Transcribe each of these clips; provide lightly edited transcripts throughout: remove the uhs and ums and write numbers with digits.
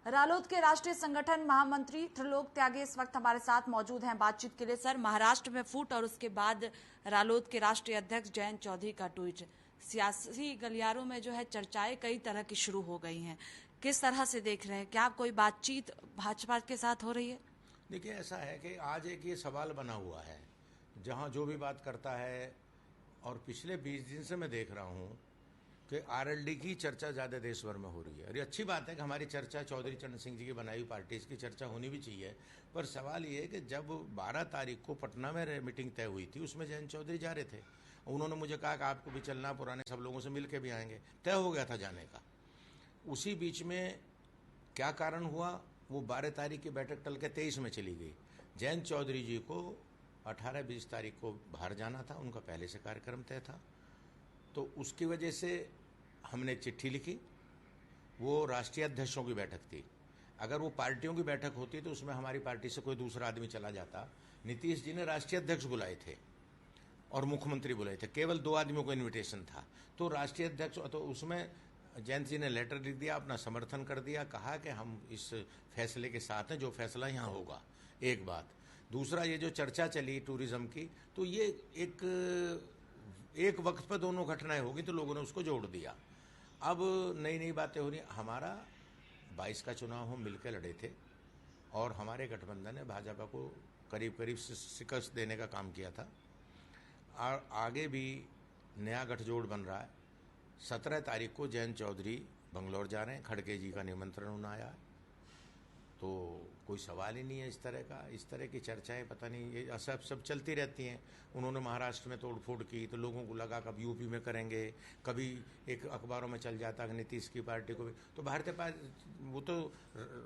रालोद के राष्ट्रीय संगठन महामंत्री त्रिलोक त्यागी इस वक्त हमारे साथ मौजूद हैं बातचीत के लिए। सर, महाराष्ट्र में फूट और उसके बाद रालोद के राष्ट्रीय अध्यक्ष जयंत चौधरी का ट्वीट, सियासी गलियारों में जो है चर्चाएं कई तरह की शुरू हो गई हैं। किस तरह से देख रहे हैं? क्या कोई बातचीत भाजपा के साथ हो रही है? देखिए, ऐसा है कि आज एक ये सवाल बना हुआ है जहां जो भी बात करता है, और पिछले 20 दिन से मैं देख रहा हूं कि आरएलडी की चर्चा ज़्यादा देश भर में हो रही है। और ये अच्छी बात है कि हमारी चर्चा चौधरी चरण सिंह जी की बनाई हुई पार्टी, इसकी चर्चा होनी भी चाहिए। पर सवाल ये है कि जब 12 तारीख को पटना में मीटिंग तय हुई थी, उसमें जयंत चौधरी जा रहे थे। उन्होंने मुझे कहा कि आपको भी चलना, पुराने सब लोगों से मिल के भी आएंगे, तय हो गया था जाने का। उसी बीच में क्या कारण हुआ, वो 12 तारीख की बैठक टल के 23 में चली गई। जयंत चौधरी जी को 18-20 तारीख को बाहर जाना था, उनका पहले से कार्यक्रम तय था। तो उसकी वजह से हमने चिट्ठी लिखी। वो राष्ट्रीय अध्यक्षों की बैठक थी। अगर वो पार्टियों की बैठक होती तो उसमें हमारी पार्टी से कोई दूसरा आदमी चला जाता। नीतीश जी ने राष्ट्रीय अध्यक्ष बुलाए थे और मुख्यमंत्री बुलाए थे, केवल 2 आदमियों को इन्विटेशन था। तो राष्ट्रीय अध्यक्ष, तो उसमें जयंत जी ने लेटर लिख दिया, अपना समर्थन कर दिया, कहा कि हम इस फैसले के साथ हैं, जो फैसला यहाँ होगा। एक बात। दूसरा, ये जो चर्चा चली टूरिज्म की, तो ये एक वक्त पर दोनों घटनाएं होगी तो लोगों ने उसको जोड़ दिया। अब नई नई बातें हो रही। हमारा 22 का चुनाव हम मिलकर लड़े थे और हमारे गठबंधन ने भाजपा को करीब करीब शिकस्त देने का काम किया था। और आगे भी नया गठजोड़ बन रहा है। 17 तारीख को जयंत चौधरी बंगलौर जा रहे हैं, खड़गे जी का निमंत्रण उन्हें आया। तो कोई सवाल ही नहीं है इस तरह की चर्चाएं, पता नहीं, ये सब चलती रहती हैं। उन्होंने महाराष्ट्र में तोड़फोड़ की तो लोगों को लगा कब यूपी में करेंगे, कभी एक अखबारों में चल जाता कि नीतीश की पार्टी को भी। तो भारतीय पार्टी, वो तो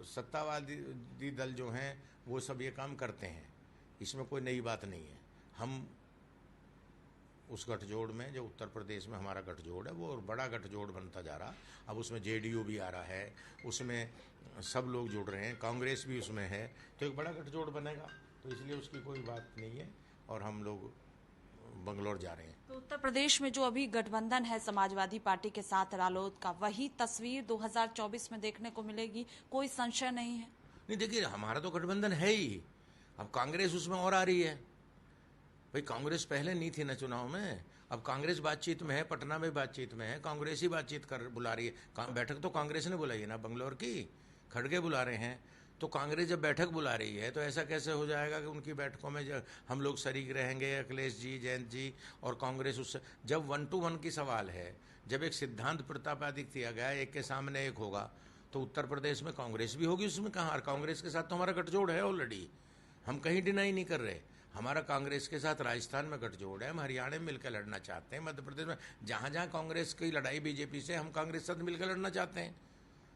सत्तावादी दल जो हैं वो सब ये काम करते हैं, इसमें कोई नई बात नहीं है। हम उस गठजोड़ में, जो उत्तर प्रदेश में हमारा गठजोड़ है, वो और बड़ा गठजोड़ बनता जा रहा। अब उसमें जेडीयू भी आ रहा है, उसमें सब लोग जुड़ रहे हैं, कांग्रेस भी उसमें है, तो एक बड़ा गठजोड़ बनेगा। तो इसलिए उसकी कोई बात नहीं है और हम लोग बंगलौर जा रहे हैं। तो उत्तर प्रदेश में जो अभी गठबंधन है समाजवादी पार्टी के साथ रालोद का, वही तस्वीर 2024 में देखने को मिलेगी, कोई संशय नहीं है? नहीं, देखिए, हमारा तो गठबंधन है ही। अब कांग्रेस उसमें और आ रही है। भाई, कांग्रेस पहले नहीं थी ना चुनाव में, अब कांग्रेस बातचीत में है, पटना में बातचीत में है, कांग्रेस ही बातचीत कर बुला रही है। बैठक तो कांग्रेस ने बुलाई है ना बंगलौर की, खड़गे बुला रहे हैं। तो कांग्रेस जब बैठक बुला रही है तो ऐसा कैसे हो जाएगा कि उनकी बैठकों में जब हम लोग शरीक रहेंगे, अखिलेश जी, जयंत जी और कांग्रेस? उससे जब 1 to 1 की सवाल है, जब एक सिद्धांत प्रतिपादित किया गया, एक के सामने एक होगा, तो उत्तर प्रदेश में कांग्रेस भी होगी। उसमें कहाँ, कांग्रेस के साथ तो हमारा गठजोड़ है ऑलरेडी, हम कहीं डिनाई नहीं कर रहे। हमारा कांग्रेस के साथ राजस्थान में गठजोड़ है, हम हरियाणा में मिलकर लड़ना चाहते हैं, मध्य प्रदेश में, जहां जहां कांग्रेस की लड़ाई बीजेपी से, हम कांग्रेस के साथ मिलकर लड़ना चाहते हैं।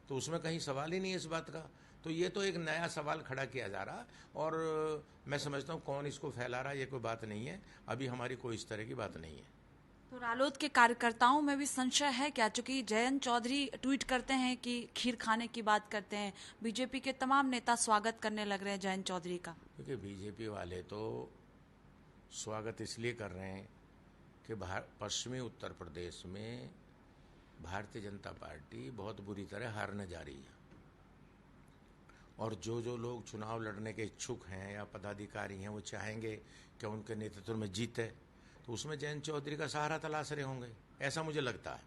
तो उसमें कहीं सवाल ही नहीं है इस बात का। तो ये तो एक नया सवाल खड़ा किया जा रहा, और मैं समझता हूँ कौन इसको फैला रहा है, ये कोई बात नहीं है। अभी हमारी कोई इस तरह की बात नहीं है। तो रालोद के कार्यकर्ताओं में भी संशय है क्या? चूंकि जयंत चौधरी ट्वीट करते हैं कि खीर खाने की बात करते हैं, बीजेपी के तमाम नेता स्वागत करने लग रहे हैं जयंत चौधरी का। क्योंकि बीजेपी वाले तो स्वागत इसलिए कर रहे हैं कि पश्चिमी उत्तर प्रदेश में भारतीय जनता पार्टी बहुत बुरी तरह हारने जा रही है, और जो लोग चुनाव लड़ने के इच्छुक हैं या पदाधिकारी हैं, वो चाहेंगे कि उनके नेतृत्व में जीते, तो उसमें जयंत चौधरी का सहारा तलाश रहे होंगे, ऐसा मुझे लगता है।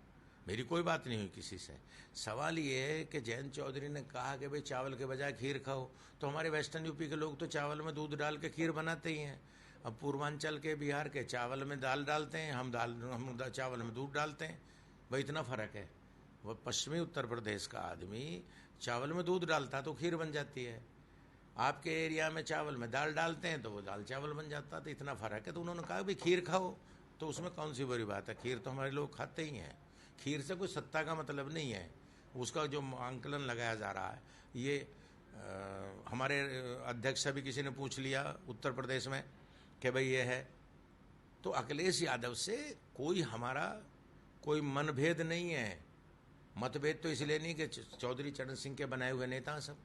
मेरी कोई बात नहीं हुई किसी से। सवाल ये है कि जयंत चौधरी ने कहा कि भाई चावल के बजाय खीर खाओ, तो हमारे वेस्टर्न यूपी के लोग तो चावल में दूध डाल के खीर बनाते ही हैं। अब पूर्वांचल के, बिहार के चावल में दाल डालते हैं, हम चावल में दूध डालते हैं। भाई, इतना फर्क है। वह पश्चिमी उत्तर प्रदेश का आदमी चावल में दूध डालता तो खीर बन जाती है, आपके एरिया में चावल में दाल डालते हैं तो वो दाल चावल बन जाता। तो इतना फर्क है। तो उन्होंने कहा भी खीर खाओ, तो उसमें कौन सी बुरी बात है? खीर तो हमारे लोग खाते ही हैं। खीर से कोई सत्ता का मतलब नहीं है। उसका जो आंकलन लगाया जा रहा है, ये हमारे अध्यक्ष से भी किसी ने पूछ लिया उत्तर प्रदेश में कि भाई ये है, तो अखिलेश यादव से हमारा कोई मनभेद नहीं है। मतभेद तो इसलिए नहीं कि चौधरी चरण सिंह के बनाए हुए नेता सब,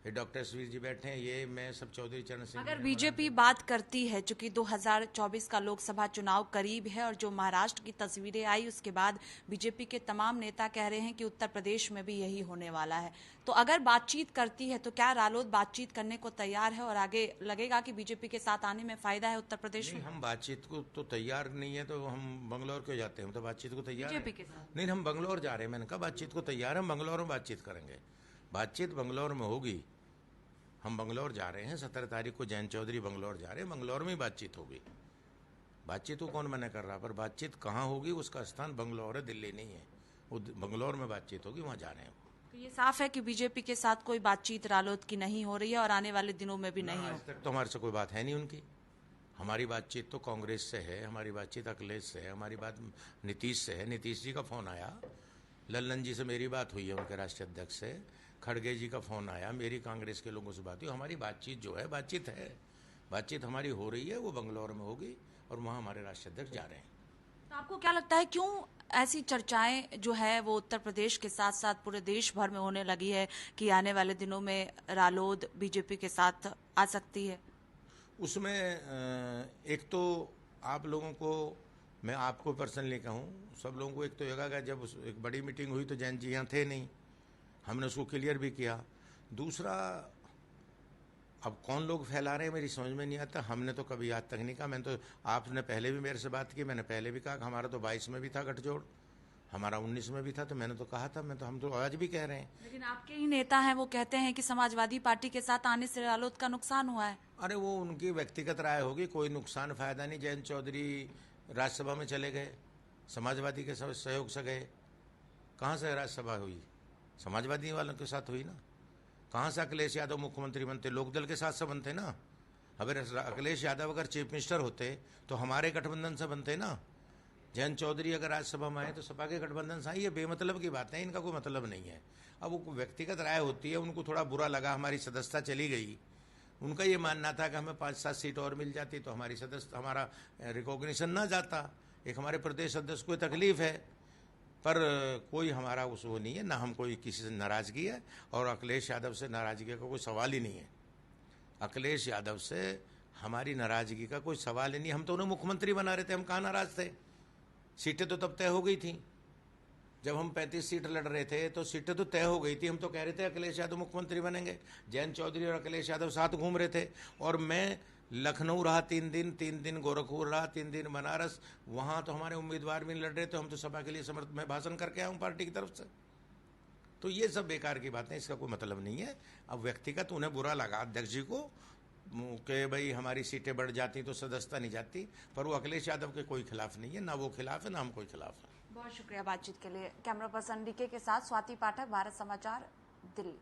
ये डॉक्टर तस्वीर जी बैठे हैं, ये मैं सब चौधरी चरण सिंह। अगर बीजेपी बात करती है, चूंकि 2024 का लोकसभा चुनाव करीब है और जो महाराष्ट्र की तस्वीरें आई उसके बाद बीजेपी के तमाम नेता कह रहे हैं कि उत्तर प्रदेश में भी यही होने वाला है, तो अगर बातचीत करती है तो क्या रालोद बातचीत करने को तैयार है और आगे लगेगा कि बीजेपी के साथ आने में फायदा है उत्तर प्रदेश में? हम बातचीत को तो तैयार नहीं है, तो हम बंगलौर क्यों जाते हैं? हम तो बातचीत को तैयार बीजेपी के साथ नहीं, हम बंगलौर जा रहे हैं। मैंने कहा बातचीत को तैयार है, हम बंगलौर में बातचीत करेंगे। बातचीत बंगलौर में होगी। हम बंगलौर जा रहे हैं, 17 तारीख को जयंत चौधरी बंगलौर जा रहे हैं, बंगलौर में ही बातचीत होगी। बातचीत को कौन मना कर रहा, पर बातचीत कहाँ होगी उसका स्थान बंगलौर है, दिल्ली नहीं है। वो बंगलौर में बातचीत होगी, वहाँ जा रहे हैं। तो ये साफ है कि बीजेपी के साथ कोई बातचीत रालोद की नहीं हो रही है और आने वाले दिनों में भी नहीं हो। आज तक तो हमारे से कोई बात है नहीं उनकी। हमारी बातचीत तो कांग्रेस से है, हमारी बातचीत अखिलेश से है, हमारी बात नीतीश से है। नीतीश जी का फोन आया, लल्लन जी से मेरी बात हुई है, उनके राष्ट्रीय अध्यक्ष से। खड़गे जी का फोन आया, मेरी कांग्रेस के लोगों से बात हुई। हमारी बातचीत जो है बातचीत है, बातचीत हमारी हो रही है, वो बंगलौर में होगी और वहाँ हमारे राष्ट्रीय अध्यक्ष जा रहे हैं। तो आपको क्या लगता है क्यों ऐसी चर्चाएं जो है वो उत्तर प्रदेश के साथ साथ पूरे देश भर में होने लगी है कि आने वाले दिनों में रालोद बीजेपी के साथ आ सकती है? उसमें एक तो आप लोगों को, मैं आपको पर्सनली कहूँ, सब लोगों को एक तो लगा, जब एक बड़ी मीटिंग हुई तो जयंत जी यहाँ थे नहीं, हमने उसको क्लियर भी किया। दूसरा, अब कौन लोग फैला रहे हैं मेरी समझ में नहीं आता। हमने तो कभी आज तक नहीं कहा। मैंने तो, आपने पहले भी मेरे से बात की, मैंने पहले भी कहा कि हमारा तो 22 में भी था गठजोड़, हमारा 19 में भी था, तो मैंने तो कहा था। हम तो आज भी कह रहे हैं। लेकिन आपके ही नेता हैं, वो कहते हैं कि समाजवादी पार्टी के साथ आने से रालोद का नुकसान हुआ है। अरे वो उनकी व्यक्तिगत राय होगी, कोई नुकसान फायदा नहीं। जयंत चौधरी राज्यसभा में चले गए, समाजवादी के सहयोग से गए। कहाँ से राज्यसभा हुई? समाजवादी वालों के साथ हुई ना। कहाँ से अखिलेश यादव मुख्यमंत्री बनते? लोकदल के साथ से बनते ना। अगर अखिलेश यादव अगर चीफ मिनिस्टर होते तो हमारे गठबंधन से बनते ना। जयंत चौधरी अगर राज्यसभा में आए तो सपा के गठबंधन से आई। ये बेमतलब की बात है, इनका कोई मतलब नहीं है। अब वो व्यक्तिगत राय होती है, उनको थोड़ा बुरा लगा, हमारी सदस्यता चली गई। उनका ये मानना था कि हमें 5-7 सीट और मिल जाती तो हमारी सदस्य, हमारा रिकॉग्निशन ना जाता। एक हमारे प्रदेश अध्यक्ष को तकलीफ है, पर कोई हमारा उस वो नहीं है ना। हम कोई किसी से नाराजगी है, और अखिलेश यादव से नाराजगी का कोई सवाल ही नहीं है। अखिलेश यादव से हमारी नाराजगी का कोई सवाल ही नहीं। हम तो उन्हें मुख्यमंत्री बना रहे थे, हम कहाँ नाराज थे? सीटें तो तब तय हो गई थी। जब हम 35 सीट लड़ रहे थे तो सीटें तो तय हो गई थी। हम तो कह रहे थे अखिलेश यादव मुख्यमंत्री बनेंगे। जयंत चौधरी और अखिलेश यादव साथ घूम रहे थे, और मैं लखनऊ रहा 3 दिन, 3 दिन गोरखपुर रहा, 3 दिन बनारस। वहाँ तो हमारे उम्मीदवार भी नहीं लड़ रहे थे, हम तो सभा के लिए समर्थ में भाषण करके आया हूँ पार्टी की तरफ से। तो ये सब बेकार की बातें, इसका कोई मतलब नहीं है। अब व्यक्तिगत उन्हें बुरा लगा अध्यक्ष जी को कि भाई हमारी सीटें बढ़ जाती तो सदस्यता नहीं जाती, पर वो अखिलेश यादव के कोई खिलाफ नहीं है, ना वो खिलाफ है ना हम कोई खिलाफ है। बहुत शुक्रिया बातचीत के लिए। कैमरा पर्सन डीके के साथ स्वाति पाठक, भारत समाचार, दिल्ली।